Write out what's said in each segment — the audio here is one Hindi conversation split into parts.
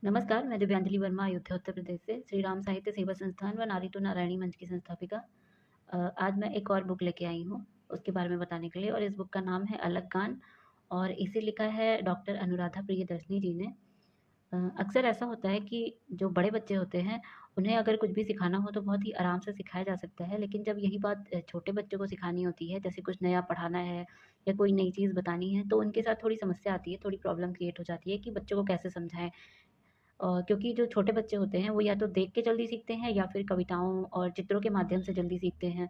नमस्कार, मैं दिव्यांजलि वर्मा अयोध्या उत्तर प्रदेश से श्री राम साहित्य सेवा संस्थान व नारी तो नारायणी मंच की संस्थापिका। आज मैं एक और बुक लेके आई हूँ उसके बारे में बताने के लिए और इस बुक का नाम है अलग कान और इसे लिखा है डॉक्टर अनुराधा प्रियदर्शनी जी ने। अक्सर ऐसा होता है कि जो बड़े बच्चे होते हैं उन्हें अगर कुछ भी सिखाना हो तो बहुत ही आराम से सिखाया जा सकता है, लेकिन जब यही बात छोटे बच्चों को सिखानी होती है, जैसे कुछ नया पढ़ाना है या कोई नई चीज़ बतानी है, तो उनके साथ थोड़ी समस्या आती है, थोड़ी प्रॉब्लम क्रिएट हो जाती है कि बच्चों को कैसे समझाएँ। क्योंकि जो छोटे बच्चे होते हैं वो या तो देख के जल्दी सीखते हैं या फिर कविताओं और चित्रों के माध्यम से जल्दी सीखते हैं।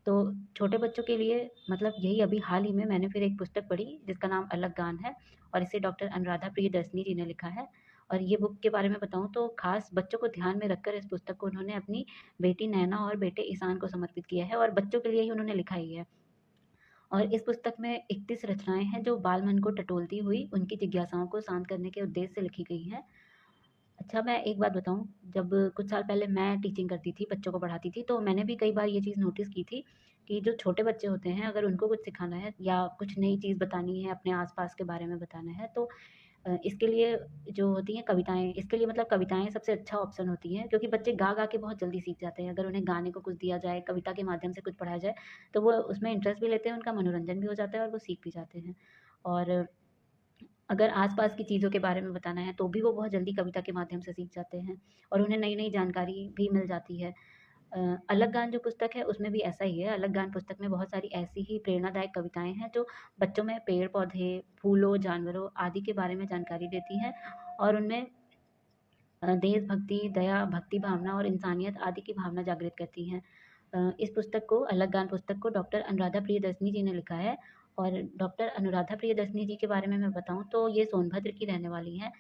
तो छोटे बच्चों के लिए मतलब यही अभी हाल ही में मैंने फिर एक पुस्तक पढ़ी जिसका नाम अलग गान है और इसे डॉक्टर अनुराधा प्रियदर्शनी जी ने लिखा है। और ये बुक के बारे में बताऊँ तो खास बच्चों को ध्यान में रखकर इस पुस्तक को उन्होंने अपनी बेटी नैना और बेटे ईशान को समर्पित किया है और बच्चों के लिए ही उन्होंने लिखा ही है। और इस पुस्तक में 31 रचनाएँ हैं जो बाल मन को टटोलती हुई उनकी जिज्ञासाओं को शांत करने के उद्देश्य से लिखी गई हैं। अच्छा, मैं एक बात बताऊँ, जब कुछ साल पहले मैं टीचिंग करती थी, बच्चों को पढ़ाती थी, तो मैंने भी कई बार ये चीज़ नोटिस की थी कि जो छोटे बच्चे होते हैं, अगर उनको कुछ सिखाना है या कुछ नई चीज़ बतानी है, अपने आस-पास के बारे में बताना है, तो इसके लिए जो होती हैं कविताएँ, इसके लिए मतलब कविताएँ सबसे अच्छा ऑप्शन होती हैं, क्योंकि बच्चे गा-गा के बहुत जल्दी सीख जाते हैं। अगर उन्हें गाने को कुछ दिया जाए, कविता के माध्यम से कुछ पढ़ाया जाए, तो वो उसमें इंटरेस्ट भी लेते हैं, उनका मनोरंजन भी हो जाता है और वो सीख भी जाते हैं। और अगर आस-पास की चीज़ों के बारे में बताना है, तो भी वो बहुत जल्दी कविता के माध्यम से सीख जाते हैं और उन्हें नई-नई जानकारी भी मिल जाती है। अलग गान जो पुस्तक है, उसमें भी ऐसा ही है। अलग गान पुस्तक में बहुत सारी ऐसी ही प्रेरणादायक कविताएँ हैं, जो बच्चों में पेड़-पौधे, फूलों, जानवरों आदि के बारे में जानकारी देती हैं और उनमें देशभक्ति, दया, भक्ति भावना और इंसानियत आदि की भावना जागृत करती हैं। इस पुस्तक को अलग गान पुस्तक को डॉक्टर अनुराधा प्रियदर्शनी जी ने लिखा है और डॉक्टर अनुराधा प्रियदर्शनी जी के बारे में मैं बताऊँ तो ये सोनभद्र की रहने वाली हैं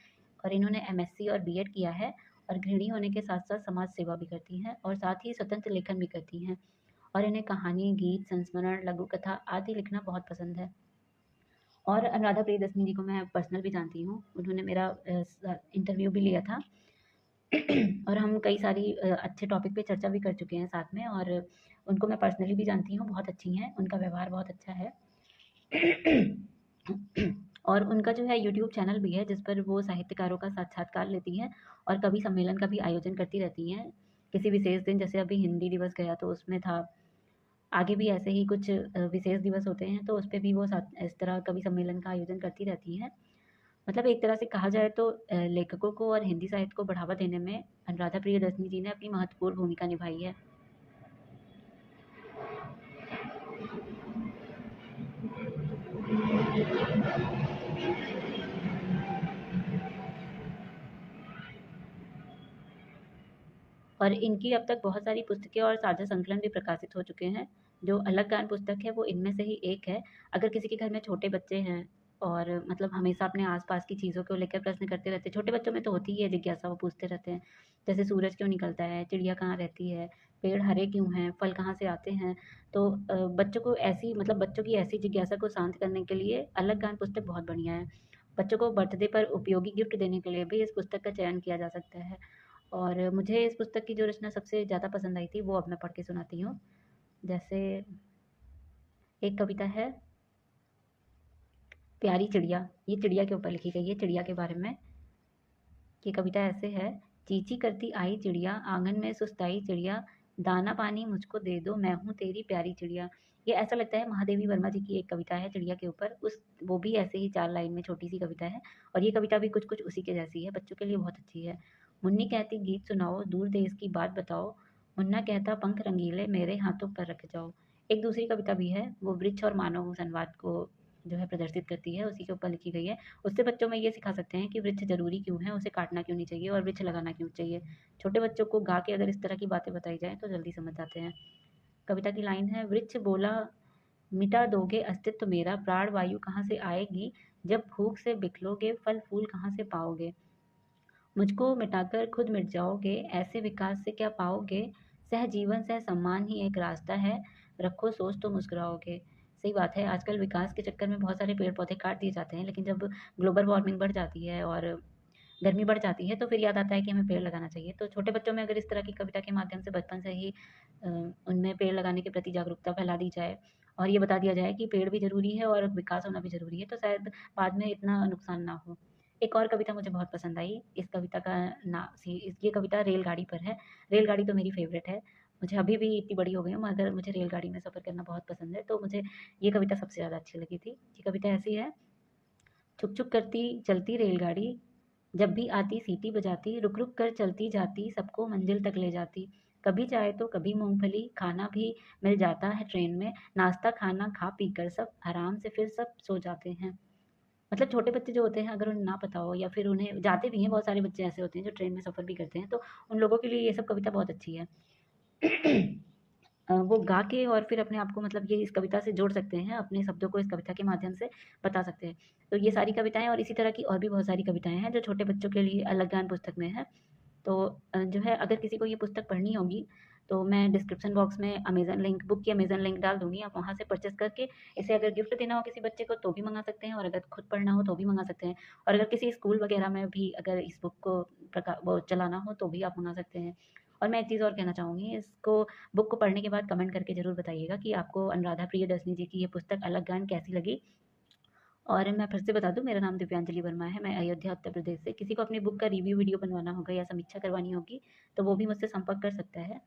और इन्होंने एमएससी और बीएड किया है और गृहिणी होने के साथ-साथ समाज सेवा भी करती हैं और साथ ही स्वतंत्र लेखन भी करती हैं और इन्हें कहानी, गीत, संस्मरण, लघु कथा आदि लिखना बहुत पसंद है। और अनुराधा प्रियदर्शनी जी को मैं पर्सनल भी जानती हूँ। उन्होंने मेरा इंटरव्यू भी लिया था। और हम कई सारी अच्छे टॉपिक पे चर्चा भी कर चुके हैं साथ में और उनको मैं पर्सनली भी जानती हूँ, बहुत अच्छी हैं, उनका व्यवहार बहुत अच्छा है। और उनका जो है यूट्यूब चैनल भी है जिस पर वो साहित्यकारों का साक्षात्कार लेती हैं और कवि सम्मेलन का भी आयोजन करती रहती हैं। किसी विशेष दिन जैसे अभी हिंदी दिवस गया तो उसमें था, आगे भी ऐसे ही कुछ विशेष दिवस होते हैं तो उस पे भी वो साथ इस तरह कवि सम्मेलन का आयोजन करती रहती हैं। मतलब एक तरह से कहा जाए तो लेखकों को और हिंदी साहित्य को बढ़ावा देने में अनुराधा प्रियदर्शनी जी ने अपनी महत्वपूर्ण भूमिका निभाई है। और इनकी अब तक बहुत सारी पुस्तकें और साझा संकलन भी प्रकाशित हो चुके हैं। जो अलग गान पुस्तक है वो इनमें से ही एक है। अगर किसी के घर में छोटे बच्चे हैं और मतलब हमेशा अपने आस-पास की चीज़ों को लेकर प्रश्न करते रहते हैं। छोटे बच्चों में तो होती ही है जिज्ञासा, वो पूछते रहते हैं। जैसे सूरज क्यों निकलता है? चिड़िया कहाँ रहती है? पेड़ हरे क्यों हैं? फल कहाँ से आते हैं? तो बच्चों को ऐसी मतलब बच्चों की ऐसी जिज्ञासा को शांत करने के लिए अलग गान पुस्तक बहुत बढ़िया है। बच्चों को बर्थडे पर उपयोगी गिफ्ट देने के लिए भी इस पुस्तक का चयन किया जा सकता है। और मुझे इस पुस्तक की जो रचना सबसे ज़्यादा पसंद आई थी वो अब मैं पढ़ के सुनाती हूँ। जैसे एक कविता है प्यारी चिड़िया, ये चिड़िया के ऊपर लिखी गई है, चिड़िया के बारे में। ये कविता ऐसे है, चींची करती आई चिड़िया, आंगन में सुस्ताई चिड़िया, दाना पानी मुझको दे दो, मैं हूँ तेरी प्यारी चिड़िया। ये ऐसा लगता है महादेवी वर्मा जी की एक कविता है चिड़िया के ऊपर, उस वो भी ऐसे ही 4 लाइन में छोटी-सी कविता है और ये कविता भी कुछ-कुछ उसी के जैसी है, बच्चों के लिए बहुत अच्छी है। मुन्नी कहती गीत सुनाओ, दूर देश की बात बताओ, मुन्ना कहता पंख रंगीले मेरे हाथों पर रख जाओ। एक दूसरी कविता भी है, वो वृक्ष और मानव संवाद को जो है प्रदर्शित करती है, उसी के ऊपर लिखी गई है। उससे बच्चों में ये सिखा सकते हैं कि वृक्ष ज़रूरी क्यों है, उसे काटना क्यों नहीं चाहिए और वृक्ष लगाना क्यों चाहिए। छोटे बच्चों को गा के अगर इस तरह की बातें बताई जाएँ तो जल्दी समझ जाते हैं। कविता की लाइन है, वृक्ष बोला मिटा दोगे अस्तित्व मेरा, प्राण वायु कहाँ से आएगी, जब भूख से बिखलोगे फल फूल कहाँ से पाओगे। मुझको मिटाकर खुद मिट जाओगे, ऐसे विकास से क्या पाओगे, सहजीवन सह सम्मान ही एक रास्ता है, रखो सोच तो मुस्कुराओगे। सही बात है, आजकल विकास के चक्कर में बहुत सारे पेड़ पौधे काट दिए जाते हैं, लेकिन जब ग्लोबल वार्मिंग बढ़ जाती है और गर्मी बढ़ जाती है तो फिर याद आता है कि हमें पेड़ लगाना चाहिए। तो छोटे बच्चों में अगर इस तरह की कविता के माध्यम से बचपन से ही उनमें पेड़ लगाने के प्रति जागरूकता फैला दी जाए और ये बता दिया जाए कि पेड़ भी ज़रूरी है और विकास होना भी ज़रूरी है, तो शायद बाद में इतना नुकसान ना हो। एक और कविता मुझे बहुत पसंद आई। इस कविता का ये कविता रेलगाड़ी पर है। रेलगाड़ी तो मेरी फ़ेवरेट है। मुझे अभी भी इतनी बड़ी हो गई हूँ मगर मुझे रेलगाड़ी में सफ़र करना बहुत पसंद है, तो मुझे ये कविता सबसे ज़्यादा अच्छी लगी थी। ये कविता ऐसी है: छुक छुक करती चलती रेलगाड़ी, जब भी आती सीटी बजाती, रुक रुक कर चलती जाती, सबको मंजिल तक ले जाती। कभी चाय तो कभी मूंगफली, खाना भी मिल जाता है ट्रेन में, नाश्ता खाना खा पी कर सब आराम से फिर सब सो जाते हैं। मतलब छोटे बच्चे जो होते हैं, अगर उन्हें ना पता हो या फिर उन्हें जाते भी हैं, बहुत सारे बच्चे ऐसे होते हैं जो ट्रेन में सफ़र भी करते हैं, तो उन लोगों के लिए ये सब कविता बहुत अच्छी है। वो गा के और फिर अपने आप को मतलब ये इस कविता से जोड़ सकते हैं, अपने शब्दों को इस कविता के माध्यम से बता सकते हैं। तो ये सारी कविताएँ और इसी तरह की और भी बहुत सारी कविताएँ हैं जो छोटे बच्चों के लिए अलग ज्ञान पुस्तक में है। तो जो है, अगर किसी को ये पुस्तक पढ़नी होगी तो मैं डिस्क्रिप्शन बॉक्स में अमेज़न लिंक, बुक की अमेज़न लिंक डाल दूँगी। आप वहाँ से परचेज़ करके इसे अगर गिफ्ट देना हो किसी बच्चे को तो भी मँगा सकते हैं, और अगर खुद पढ़ना हो तो भी मँगा सकते हैं। और अगर किसी स्कूल वगैरह में भी अगर इस बुक को वो चलाना हो तो भी आप मँगा सकते हैं। और मैं एक चीज़ और कहना चाहूँगी, इसको बुक को पढ़ने के बाद कमेंट करके ज़रूर बताइएगा कि आपको अनुराधा प्रियदर्शनी जी की ये पुस्तक अलग ज्ञान कैसी लगी। और मैं फिर से बता दूँ, मेरा नाम दिव्यांजलि वर्मा है, मैं अयोध्या उत्तर प्रदेश से। किसी को अपनी बुक का रिव्यू वीडियो बनवाना होगा या समीक्षा करवानी होगी तो वो भी मुझसे संपर्क कर सकता है।